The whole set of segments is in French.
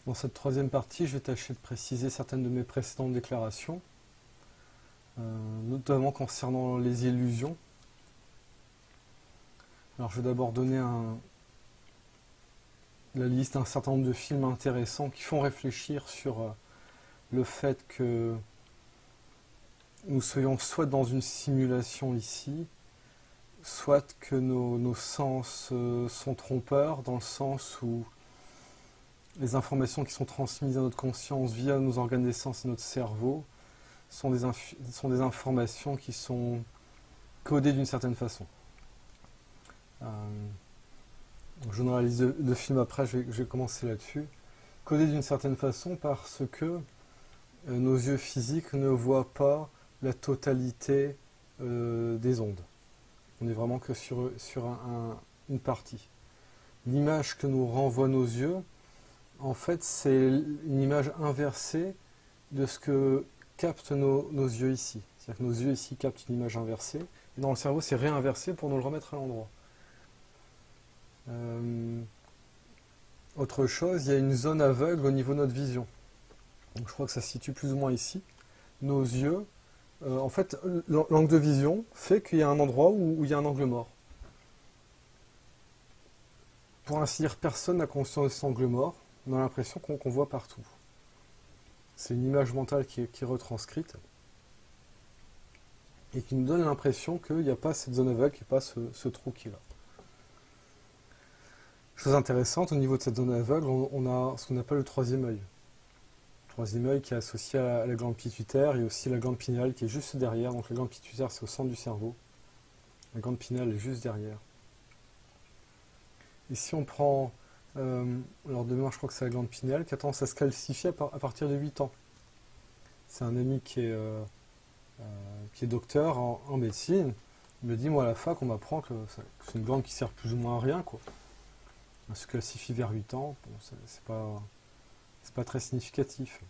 Dans cette troisième partie, je vais tâcher de préciser certaines de mes précédentes déclarations, notamment concernant les illusions. Alors je vais d'abord donner la liste d'un certain nombre de films intéressants qui font réfléchir sur le fait que nous soyons soit dans une simulation ici, soit que nos sens sont trompeurs, dans le sens où les informations qui sont transmises à notre conscience via nos organes des sens et notre cerveau sont des informations qui sont codées d'une certaine façon. Je donnerai la liste de films après, je vais commencer là-dessus. Codées d'une certaine façon parce que nos yeux physiques ne voient pas la totalité des ondes. On n'est vraiment que sur une partie. L'image que nous renvoient nos yeux, en fait, c'est une image inversée de ce que captent nos yeux ici. C'est-à-dire que nos yeux ici captent une image inversée, et dans le cerveau, c'est réinversé pour nous le remettre à l'endroit. Autre chose, il y a une zone aveugle au niveau de notre vision. Donc, je crois que ça se situe plus ou moins ici. Nos yeux, en fait, l'angle de vision fait qu'il y a un endroit où il y a un angle mort. Pour ainsi dire, personne n'a conscience de cet angle mort. On a l'impression qu'on voit partout. C'est une image mentale qui est retranscrite et qui nous donne l'impression qu'il n'y a pas cette zone aveugle, qu'il n'y a pas ce trou qui est là. Chose intéressante, au niveau de cette zone aveugle, on a ce qu'on appelle le troisième œil. Le troisième œil qui est associé à la glande pituitaire et aussi la glande pinéale qui est juste derrière. Donc la glande pituitaire, c'est au centre du cerveau. La glande pinéale est juste derrière. Et si on prend... alors de mémoire, je crois que c'est la glande pinéale qui a tendance à se calcifier à partir de 8 ans. C'est un ami qui est docteur en médecine. Il me dit, moi à la fac, on m'apprend que c'est une glande qui sert plus ou moins à rien, quoi. Elle se calcifie vers 8 ans, bon, c'est pas très significatif.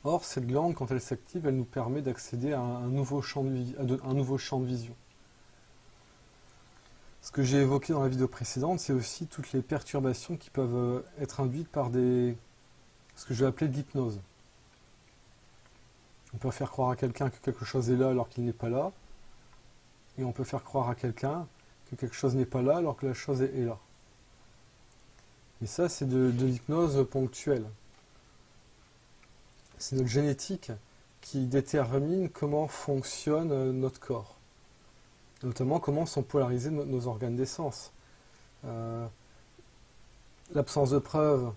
Or, cette glande, quand elle s'active, elle nous permet d'accéder à un nouveau champ de vision. Ce que j'ai évoqué dans la vidéo précédente, c'est aussi toutes les perturbations qui peuvent être induites par ce que je vais appeler de l'hypnose. On peut faire croire à quelqu'un que quelque chose est là alors qu'il n'est pas là, et on peut faire croire à quelqu'un que quelque chose n'est pas là alors que la chose est là. Et ça, c'est de l'hypnose ponctuelle. C'est notre génétique qui détermine comment fonctionne notre corps. Notamment comment sont polarisés nos organes des sens. L'absence de preuve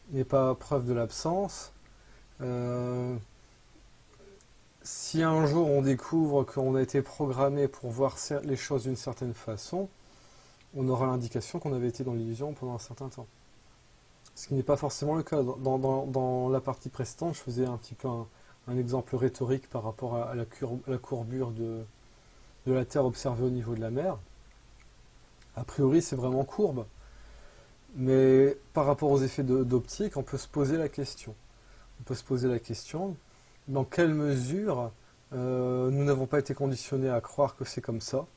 n'est pas preuve de l'absence. Si un jour on découvre qu'on a été programmé pour voir les choses d'une certaine façon, on aura l'indication qu'on avait été dans l'illusion pendant un certain temps. Ce qui n'est pas forcément le cas. Dans la partie précédente, je faisais un petit peu un exemple rhétorique par rapport à la courbure de la Terre observée au niveau de la mer. A priori, c'est vraiment courbe. Mais par rapport aux effets d'optique, on peut se poser la question. On peut se poser la question, dans quelle mesure nous n'avons pas été conditionnés à croire que c'est comme ça,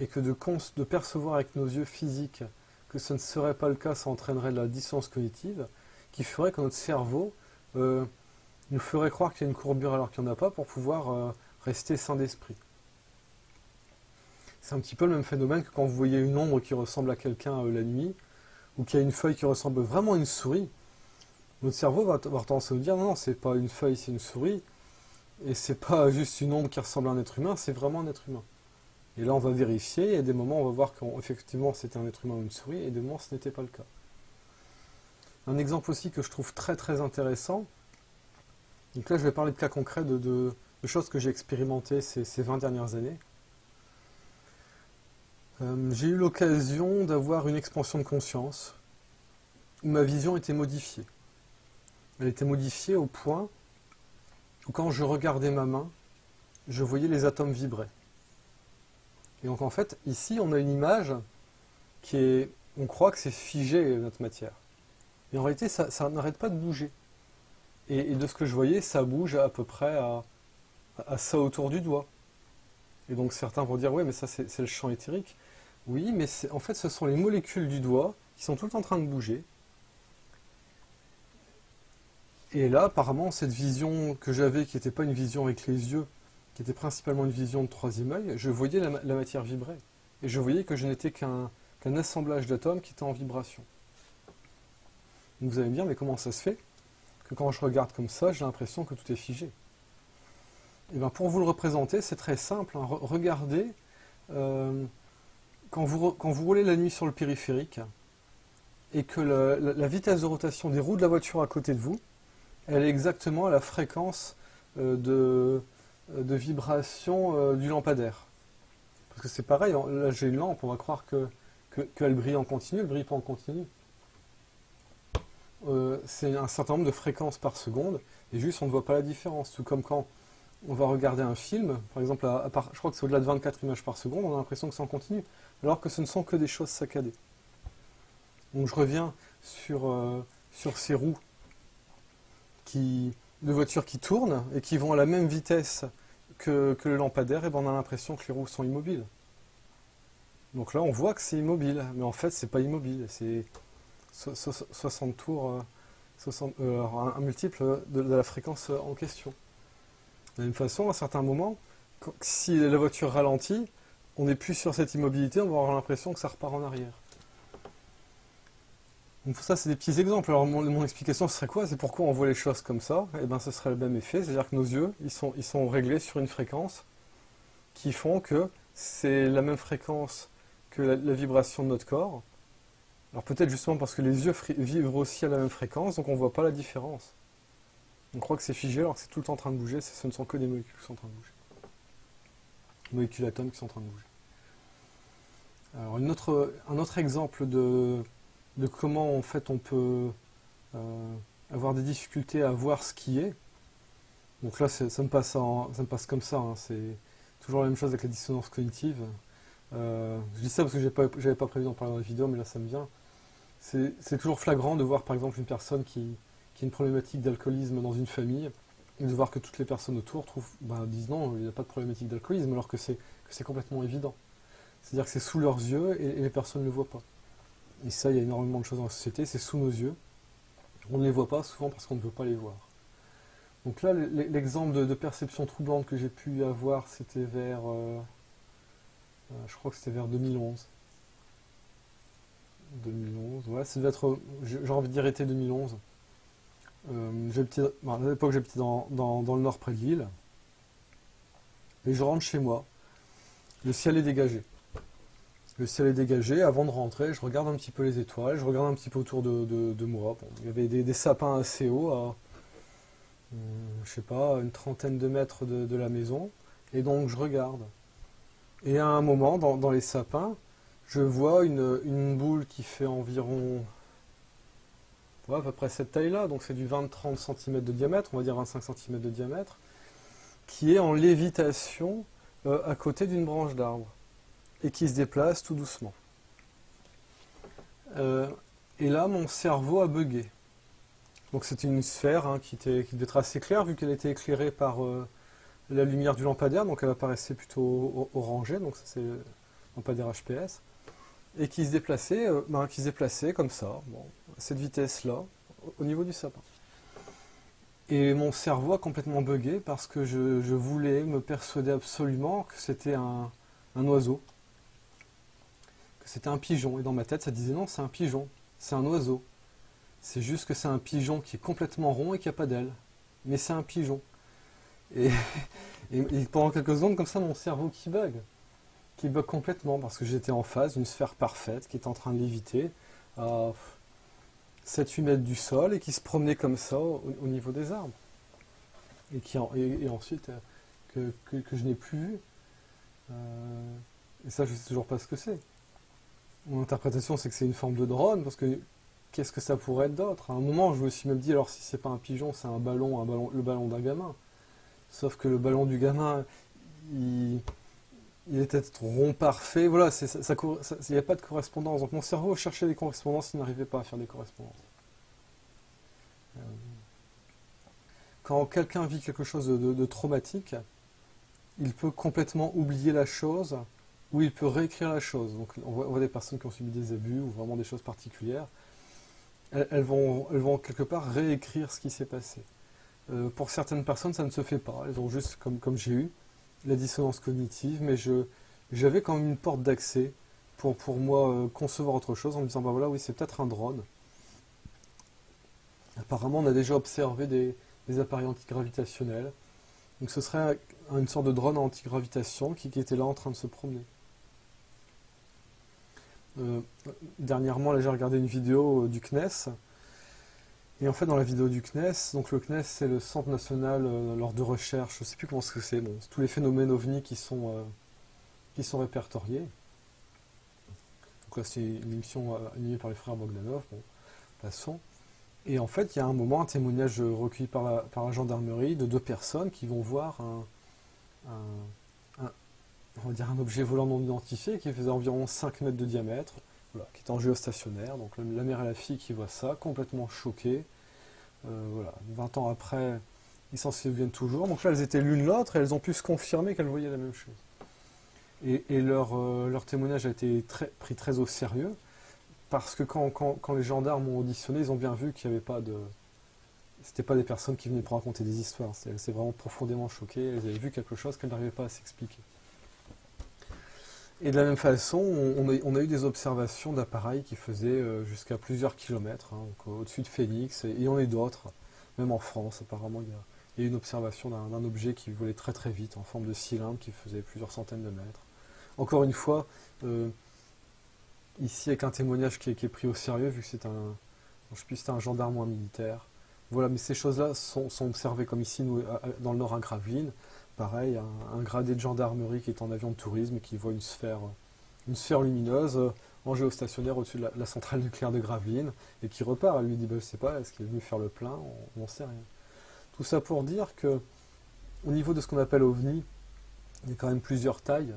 et que de percevoir avec nos yeux physiques que ce ne serait pas le cas, ça entraînerait de la dissonance cognitive, qui ferait que notre cerveau nous ferait croire qu'il y a une courbure alors qu'il n'y en a pas, pour pouvoir rester sain d'esprit. C'est un petit peu le même phénomène que quand vous voyez une ombre qui ressemble à quelqu'un la nuit, ou qu'il y a une feuille qui ressemble vraiment à une souris. Notre cerveau va avoir tendance à nous dire non, c'est pas une feuille, c'est une souris, et c'est pas juste une ombre qui ressemble à un être humain, c'est vraiment un être humain. Et là, on va vérifier, et à des moments, on va voir qu'effectivement c'était un être humain ou une souris, et des moments, ce n'était pas le cas. Un exemple aussi que je trouve très très intéressant, donc là, je vais parler de cas concrets de choses que j'ai expérimentées ces 20 dernières années. J'ai eu l'occasion d'avoir une expansion de conscience où ma vision était modifiée. Elle était modifiée au point où quand je regardais ma main, je voyais les atomes vibrer. Et donc en fait, ici, on a une image on croit que c'est figé, notre matière. Mais en réalité, ça n'arrête pas de bouger. Et de ce que je voyais, ça bouge à peu près à ça autour du doigt. Et donc certains vont dire, ouais, mais ça c'est le champ éthérique. Oui, mais en fait, ce sont les molécules du doigt qui sont tout le temps en train de bouger. Et là, apparemment, cette vision que j'avais, qui n'était pas une vision avec les yeux, qui était principalement une vision de troisième œil, je voyais la matière vibrer. Et je voyais que je n'étais qu'un assemblage d'atomes qui étaient en vibration. Donc vous allez me dire, mais comment ça se fait que quand je regarde comme ça, j'ai l'impression que tout est figé? Et bien pour vous le représenter, c'est très simple. Hein. Regardez, quand vous roulez la nuit sur le périphérique, et que la vitesse de rotation des roues de la voiture à côté de vous, elle est exactement à la fréquence de vibration du lampadaire. Parce que c'est pareil, là j'ai une lampe, on va croire qu'elle brille en continu, elle ne brille pas en continu. C'est un certain nombre de fréquences par seconde, et juste on ne voit pas la différence. Tout comme quand on va regarder un film, par exemple, je crois que c'est au-delà de 24 images par seconde, on a l'impression que c'est en continu, alors que ce ne sont que des choses saccadées. Donc je reviens sur ces roues de voitures qui tournent et qui vont à la même vitesse que le lampadaire, et ben on a l'impression que les roues sont immobiles. Donc là on voit que c'est immobile, mais en fait c'est pas immobile, c'est 60 tours, un multiple de la fréquence en question. De la même façon, à certains moments, si la voiture ralentit, on n'est plus sur cette immobilité, on va avoir l'impression que ça repart en arrière. Donc ça, c'est des petits exemples. Alors mon explication ce serait quoi? C'est pourquoi on voit les choses comme ça. Et ben ce serait le même effet, c'est-à-dire que nos yeux, ils sont réglés sur une fréquence qui font que c'est la même fréquence que la vibration de notre corps. Alors peut-être justement parce que les yeux vibrent aussi à la même fréquence, donc on ne voit pas la différence. On croit que c'est figé alors que c'est tout le temps en train de bouger, ce ne sont que des molécules qui sont en train de bouger. Molécules atomes qui sont en train de bouger. Alors un autre exemple de comment en fait on peut avoir des difficultés à voir ce qui est. Donc là ça me passe comme ça, hein. C'est toujours la même chose avec la dissonance cognitive. Je dis ça parce que j'avais pas prévu d'en parler dans la vidéo, mais là ça me vient. C'est toujours flagrant de voir par exemple une personne qui a une problématique d'alcoolisme dans une famille, et de voir que toutes les personnes autour disent non, il n'y a pas de problématique d'alcoolisme, alors que c'est complètement évident. C'est-à-dire que c'est sous leurs yeux et les personnes ne le voient pas. Et ça, il y a énormément de choses dans la société, c'est sous nos yeux. On ne les voit pas souvent parce qu'on ne veut pas les voir. Donc là, l'exemple de perception troublante que j'ai pu avoir, c'était vers... je crois que c'était vers 2011. 2011, ouais, ça devait être... J'ai envie de dire été 2011. À l'époque, j'habitais dans le nord près de Lille. Et je rentre chez moi. Le ciel est dégagé. Le ciel est dégagé. Avant de rentrer, je regarde un petit peu les étoiles, je regarde un petit peu autour de moi. Bon, il y avait des sapins assez hauts, à, je sais pas, une trentaine de mètres de la maison. Et donc je regarde. Et à un moment, dans les sapins, je vois une boule qui fait environ, ouais, à peu près cette taille-là. Donc c'est du 20-30 cm de diamètre, on va dire 25 cm de diamètre, qui est en lévitation à côté d'une branche d'arbre. Et qui se déplace tout doucement. Et là, mon cerveau a bugué. Donc c'était une sphère hein, qui devait être assez claire, vu qu'elle était éclairée par la lumière du lampadaire, donc elle apparaissait plutôt orangée, donc ça c'est le lampadaire HPS, et qui se déplaçait comme ça, bon, à cette vitesse-là, au niveau du sapin. Et mon cerveau a complètement bugué parce que je voulais me persuader absolument que c'était un oiseau. C'était un pigeon, et dans ma tête ça disait non, c'est un pigeon, c'est un oiseau. C'est juste que c'est un pigeon qui est complètement rond et qui n'a pas d'ailes. Mais c'est un pigeon. Et pendant quelques secondes, comme ça, mon cerveau qui bug complètement, parce que j'étais en face d'une sphère parfaite qui était en train de léviter à 7-8 mètres du sol et qui se promenait comme ça au niveau des arbres. Et ensuite, que je n'ai plus vu. Et ça, je ne sais toujours pas ce que c'est. Mon interprétation, c'est que c'est une forme de drone, parce que qu'est-ce que ça pourrait être d'autre? À un moment, je me suis même dit, alors si c'est pas un pigeon, c'est un ballon, le ballon d'un gamin. Sauf que le ballon du gamin, il est peut-être rond parfait. Voilà, il n'y a pas de correspondance. Donc mon cerveau cherchait des correspondances, il n'arrivait pas à faire des correspondances. Quand quelqu'un vit quelque chose de traumatique, il peut complètement oublier la chose, ou il peut réécrire la chose. Donc on voit des personnes qui ont subi des abus ou vraiment des choses particulières. elles vont quelque part réécrire ce qui s'est passé. Pour certaines personnes, ça ne se fait pas. Elles ont juste, comme j'ai eu, la dissonance cognitive, mais j'avais quand même une porte d'accès pour moi concevoir autre chose en me disant, bah voilà, oui, c'est peut-être un drone. Apparemment, on a déjà observé des appareils antigravitationnels. Donc ce serait une sorte de drone antigravitation qui était là en train de se promener. Dernièrement, là, j'ai regardé une vidéo du CNES. Et en fait, dans la vidéo du CNES, donc le CNES, c'est le Centre national de recherche, je ne sais plus comment c'est, bon, c'est tous les phénomènes OVNI qui sont répertoriés. Donc là, c'est une émission animée par les frères Bogdanov, bon, passons. Et en fait, il y a un moment, un témoignage recueilli par la gendarmerie de deux personnes qui vont voir on va dire un objet volant non identifié qui faisait environ 5 mètres de diamètre, voilà, qui est en géostationnaire. Donc la mère et la fille qui voient ça, complètement choquées. Voilà, 20 ans après, ils s'en souviennent toujours. Donc là, elles étaient l'une l'autre et elles ont pu se confirmer qu'elles voyaient la même chose. Et leur témoignage a été pris très au sérieux, parce que quand les gendarmes ont auditionné, ils ont bien vu qu'il n'y avait pas de... C'était pas des personnes qui venaient pour raconter des histoires. Elles étaient vraiment profondément choquées. Elles avaient vu quelque chose qu'elles n'arrivaient pas à s'expliquer. Et de la même façon, on a eu des observations d'appareils qui faisaient jusqu'à plusieurs kilomètres, hein, au-dessus de Phoenix, et il y en a d'autres, même en France apparemment, il y a eu une observation d'un objet qui volait très très vite, en forme de cylindre, qui faisait plusieurs centaines de mètres. Encore une fois, ici avec un témoignage qui est pris au sérieux, vu que c'est c'était un gendarme ou un militaire. Voilà, mais ces choses-là sont observées comme ici, nous, dans le nord à Gravelines. Pareil, un gradé de gendarmerie qui est en avion de tourisme et qui voit une sphère lumineuse en géostationnaire au-dessus de la centrale nucléaire de Gravelines et qui repart. Elle lui dit, bah, je sais pas, est-ce qu'il est venu faire le plein? On n'en sait rien. Tout ça pour dire que au niveau de ce qu'on appelle OVNI, il y a quand même plusieurs tailles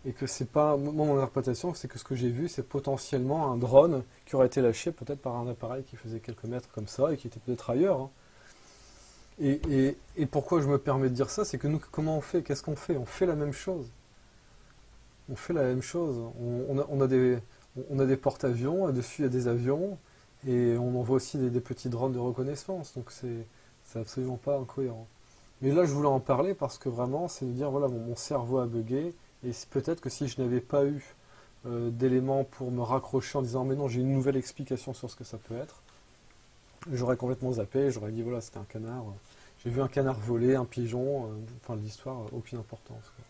et que c'est pas, moi, mon interprétation, c'est que ce que j'ai vu, c'est potentiellement un drone qui aurait été lâché peut-être par un appareil qui faisait quelques mètres comme ça et qui était peut-être ailleurs, hein. Et pourquoi je me permets de dire ça, c'est que nous, comment on fait? Qu'est-ce qu'on fait? On fait la même chose. On fait la même chose. On a des porte-avions, et dessus il y a des avions, et on envoie aussi des petits drones de reconnaissance, donc c'est absolument pas incohérent. Mais là, je voulais en parler parce que vraiment, c'est de dire, voilà, mon cerveau a bugué, et peut-être que si je n'avais pas eu d'éléments pour me raccrocher en disant, mais non, j'ai une nouvelle explication sur ce que ça peut être, j'aurais complètement zappé, j'aurais dit, voilà, c'était un canard. J'ai vu un canard voler, un pigeon, enfin l'histoire, aucune importance, quoi.